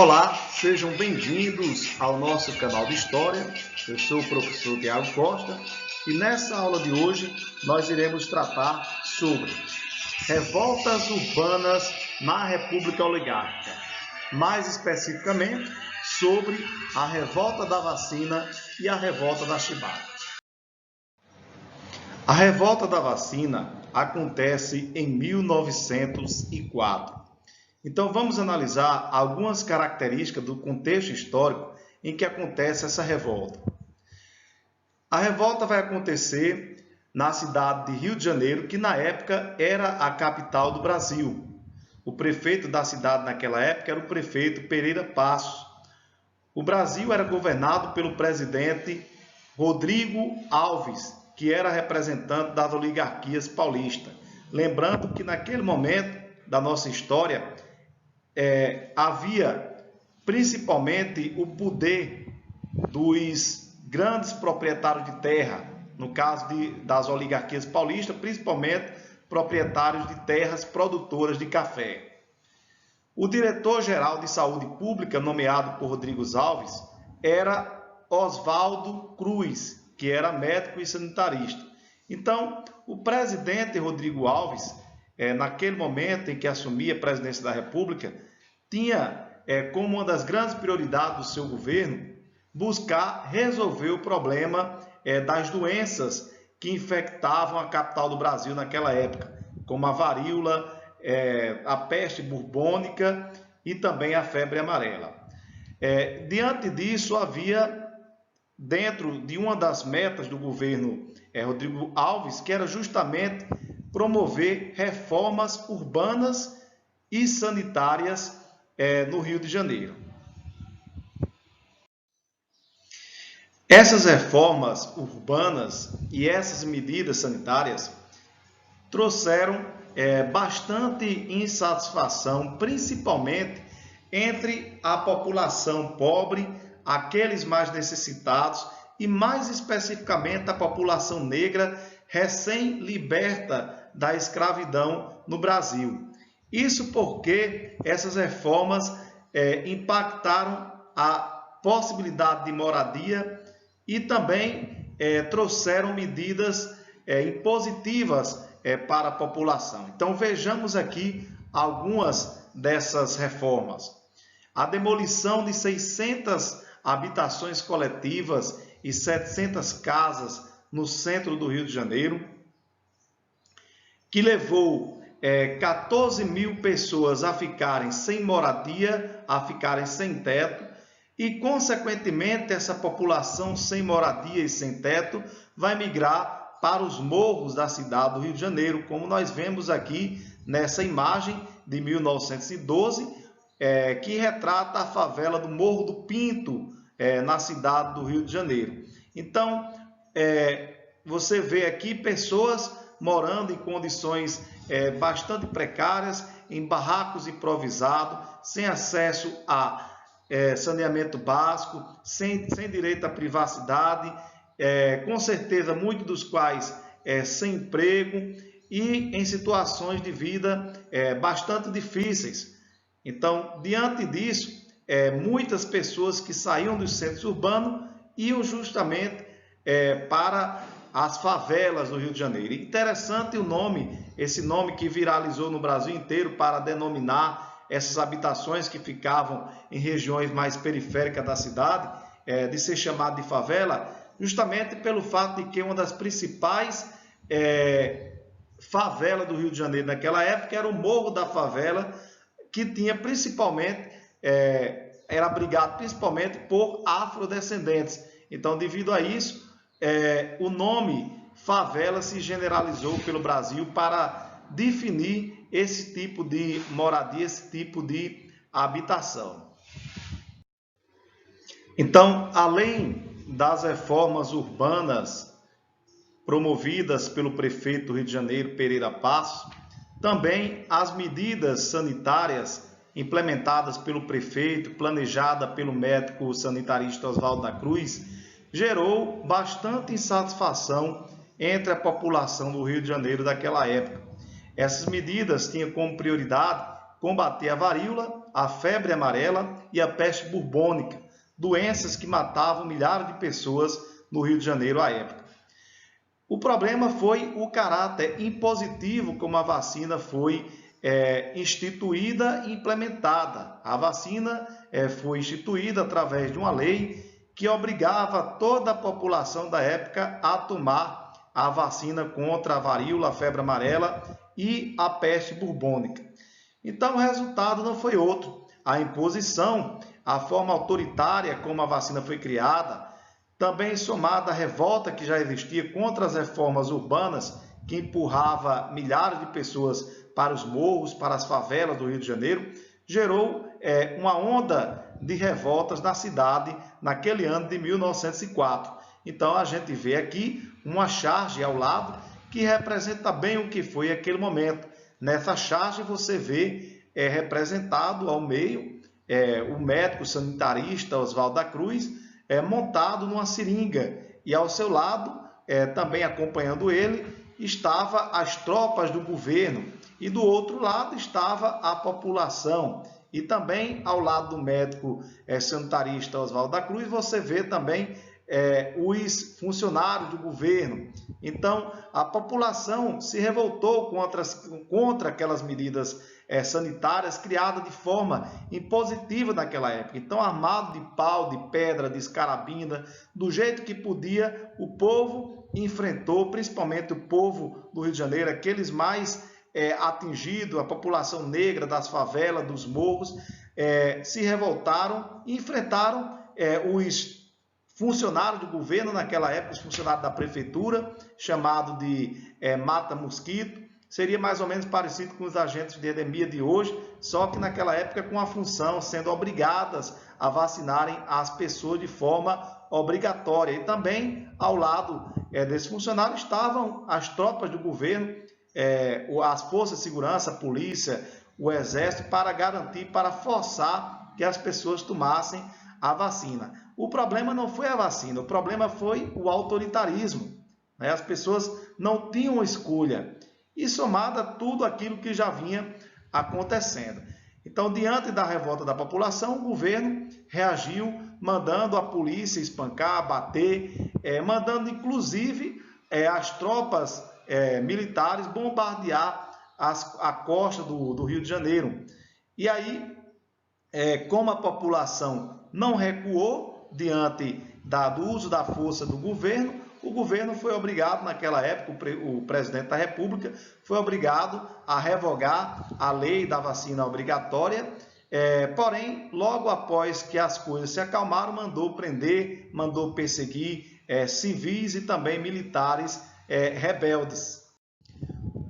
Olá, sejam bem-vindos ao nosso canal de História. Eu sou o professor Tiago Costa e nessa aula de hoje nós iremos tratar sobre revoltas urbanas na República Oligárquica, mais especificamente sobre a revolta da vacina e a revolta da chibata. A revolta da vacina acontece em 1904. Então vamos analisar algumas características do contexto histórico em que acontece essa revolta. A revolta vai acontecer na cidade de Rio de Janeiro, que na época era a capital do Brasil. O prefeito da cidade naquela época era o prefeito Pereira Passos. O Brasil era governado pelo presidente Rodrigo Alves, que era representante das oligarquias paulistas. Lembrando que naquele momento da nossa história, havia principalmente o poder dos grandes proprietários de terra, no caso das oligarquias paulistas, principalmente proprietários de terras produtoras de café. O diretor-geral de saúde pública, nomeado por Rodrigo Alves, era Oswaldo Cruz, que era médico e sanitarista. Então, o presidente Rodrigo Alves, naquele momento em que assumia a presidência da República, tinha como uma das grandes prioridades do seu governo buscar resolver o problema das doenças que infectavam a capital do Brasil naquela época, como a varíola, a peste burbônica e também a febre amarela. Diante disso, havia, dentro de uma das metas do governo Rodrigo Alves, que era justamente promover reformas urbanas e sanitárias no Rio de Janeiro. Essas reformas urbanas e essas medidas sanitárias trouxeram bastante insatisfação, principalmente entre a população pobre, aqueles mais necessitados e mais especificamente a população negra recém-liberta da escravidão no Brasil. Isso porque essas reformas impactaram a possibilidade de moradia e também trouxeram medidas impositivas para a população. Então vejamos aqui algumas dessas reformas. A demolição de 600 habitações coletivas e 700 casas no centro do Rio de Janeiro, que levou 14 mil pessoas a ficarem sem moradia, a ficarem sem teto, e, consequentemente, essa população sem moradia e sem teto vai migrar para os morros da cidade do Rio de Janeiro, como nós vemos aqui nessa imagem de 1912, que retrata a favela do Morro do Pinto, na cidade do Rio de Janeiro. Então, você vê aqui pessoas morando em condições bastante precárias, em barracos improvisados, sem acesso a saneamento básico, sem direito à privacidade, com certeza muitos dos quais sem emprego e em situações de vida bastante difíceis. Então, diante disso, muitas pessoas que saíam dos centros urbanos iam justamente para as favelas do Rio de Janeiro. Interessante o nome, esse nome que viralizou no Brasil inteiro para denominar essas habitações que ficavam em regiões mais periféricas da cidade, de ser chamado de favela, justamente pelo fato de que uma das principais favelas do Rio de Janeiro naquela época era o Morro da Favela, que tinha principalmente, era abrigado principalmente por afrodescendentes. Então, devido a isso, o nome favela se generalizou pelo Brasil para definir esse tipo de moradia, esse tipo de habitação. Então, além das reformas urbanas promovidas pelo prefeito do Rio de Janeiro, Pereira Passos, também as medidas sanitárias implementadas pelo prefeito, planejada pelo médico sanitarista Oswaldo da Cruz, gerou bastante insatisfação entre a população do Rio de Janeiro daquela época. Essas medidas tinham como prioridade combater a varíola, a febre amarela e a peste bubônica, doenças que matavam milhares de pessoas no Rio de Janeiro à época. O problema foi o caráter impositivo como a vacina foi instituída e implementada. A vacina foi instituída através de uma lei que obrigava toda a população da época a tomar a vacina contra a varíola, a febre amarela e a peste bubônica. Então, o resultado não foi outro. A imposição, a forma autoritária como a vacina foi criada, também somada à revolta que já existia contra as reformas urbanas, que empurrava milhares de pessoas para os morros, para as favelas do Rio de Janeiro, gerou uma onda de revoltas na cidade naquele ano de 1904. Então, a gente vê aqui uma charge ao lado que representa bem o que foi aquele momento. Nessa charge você vê representado ao meio o médico sanitarista Oswaldo da Cruz montado numa seringa e ao seu lado, também acompanhando ele, estava as tropas do governo e do outro lado estava a população. E também ao lado do médico sanitarista Oswaldo da Cruz você vê também os funcionários do governo. Então, a população se revoltou contra aquelas medidas sanitárias criadas de forma impositiva naquela época. Então, armado de pau, de pedra, de escarabina, do jeito que podia, o povo enfrentou, principalmente o povo do Rio de Janeiro, aqueles mais atingidos, a população negra das favelas, dos morros, se revoltaram e enfrentaram os funcionários do governo naquela época, os funcionários da prefeitura, chamado de mata-mosquito. Seria mais ou menos parecido com os agentes de endemia de hoje, só que naquela época com a função, sendo obrigadas a vacinarem as pessoas de forma obrigatória. E também ao lado desse funcionário estavam as tropas do governo, as forças de segurança, a polícia, o exército, para garantir, para forçar que as pessoas tomassem a vacina. O problema não foi a vacina, o problema foi o autoritarismo. As pessoas não tinham escolha. E somado a tudo aquilo que já vinha acontecendo. Então, diante da revolta da população, o governo reagiu, mandando a polícia espancar, bater, mandando inclusive as tropas militares bombardear a costa do Rio de Janeiro. E aí, como a população não recuou diante do uso da força do governo, o governo foi obrigado, naquela época, o presidente da República foi obrigado a revogar a lei da vacina obrigatória, porém, logo após que as coisas se acalmaram, mandou prender, mandou perseguir civis e também militares rebeldes.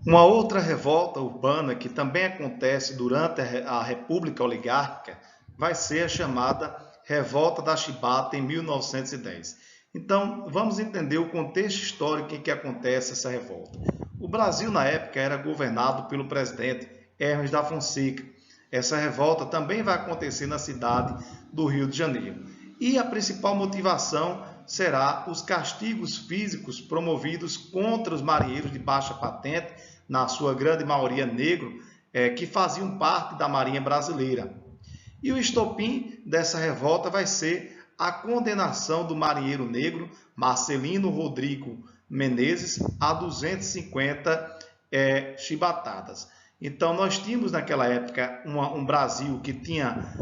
Uma outra revolta urbana que também acontece durante a República Oligárquica vai ser a chamada Revolta da Chibata em 1910. Então, vamos entender o contexto histórico em que acontece essa revolta. O Brasil, na época, era governado pelo presidente Hermes da Fonseca. Essa revolta também vai acontecer na cidade do Rio de Janeiro. E a principal motivação será os castigos físicos promovidos contra os marinheiros de baixa patente, na sua grande maioria negro, que faziam parte da Marinha Brasileira. E o estopim dessa revolta vai ser a condenação do marinheiro negro Marcelino Rodrigo Menezes a 250 chibatadas. Então, nós tínhamos naquela época um Brasil que tinha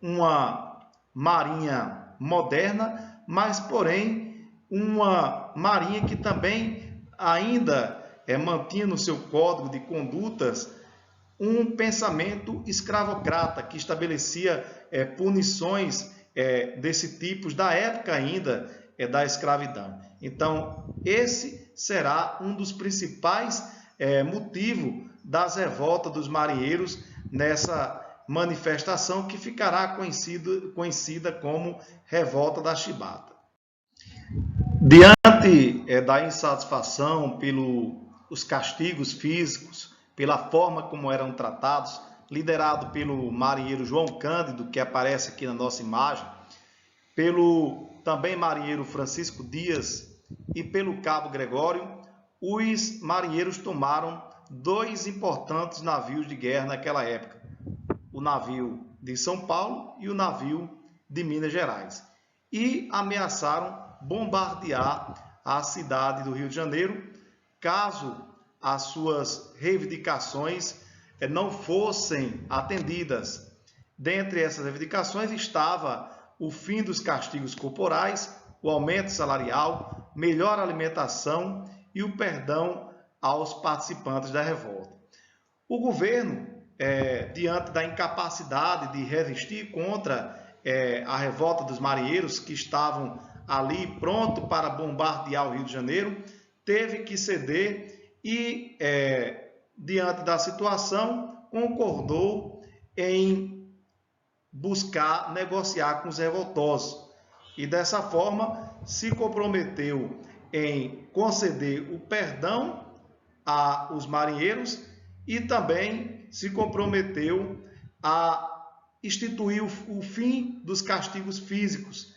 uma marinha moderna, mas, porém, uma marinha que também ainda mantinha no seu código de condutas um pensamento escravocrata, que estabelecia punições desse tipo da época ainda da escravidão. Então, esse será um dos principais motivos das revoltas dos marinheiros nessa manifestação que ficará conhecida como Revolta da Chibata. Diante da insatisfação pelos castigos físicos, pela forma como eram tratados, liderado pelo marinheiro João Cândido, que aparece aqui na nossa imagem, pelo também marinheiro Francisco Dias e pelo cabo Gregório, os marinheiros tomaram dois importantes navios de guerra naquela época, o navio de São Paulo e o navio de Minas Gerais, e ameaçaram bombardear a cidade do Rio de Janeiro caso as suas reivindicações não fossem atendidas. Dentre essas reivindicações estava o fim dos castigos corporais, o aumento salarial, melhor alimentação e o perdão aos participantes da revolta. O governo, diante da incapacidade de resistir contra a revolta dos marinheiros que estavam ali pronto para bombardear o Rio de Janeiro, teve que ceder e, diante da situação, concordou em buscar negociar com os revoltosos e dessa forma se comprometeu em conceder o perdão aos marinheiros e também se comprometeu a instituir o fim dos castigos físicos,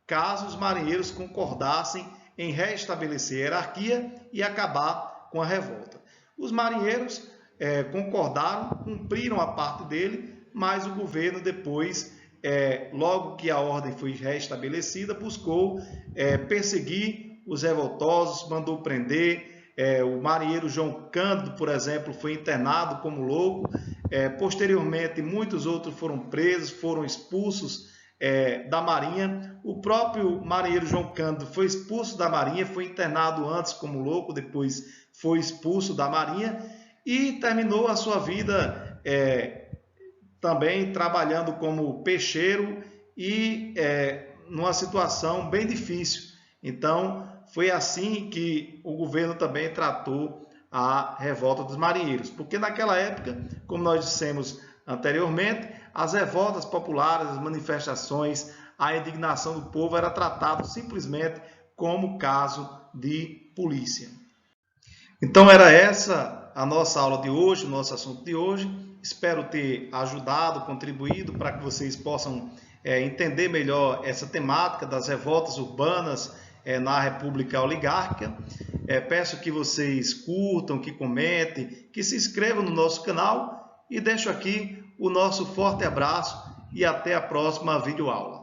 caso os marinheiros concordassem em restabelecer a hierarquia e acabar com a revolta. Os marinheiros concordaram, cumpriram a parte dele, mas o governo depois, logo que a ordem foi restabelecida, buscou perseguir os revoltosos, mandou prender. O marinheiro João Cândido, por exemplo, foi internado como louco. Posteriormente, muitos outros foram presos, foram expulsos da Marinha. O próprio marinheiro João Cândido foi expulso da Marinha, foi internado antes como louco, depois foi expulso da Marinha e terminou a sua vida também trabalhando como peixeiro e numa situação bem difícil. Então, foi assim que o governo também tratou a revolta dos marinheiros, porque naquela época, como nós dissemos anteriormente, as revoltas populares, as manifestações, a indignação do povo era tratado simplesmente como caso de polícia. Então era essa a nossa aula de hoje, o nosso assunto de hoje. Espero ter ajudado, contribuído para que vocês possam entender melhor essa temática das revoltas urbanas na República Oligárquica. Peço que vocês curtam, que comentem, que se inscrevam no nosso canal e deixo aqui o nosso forte abraço e até a próxima videoaula.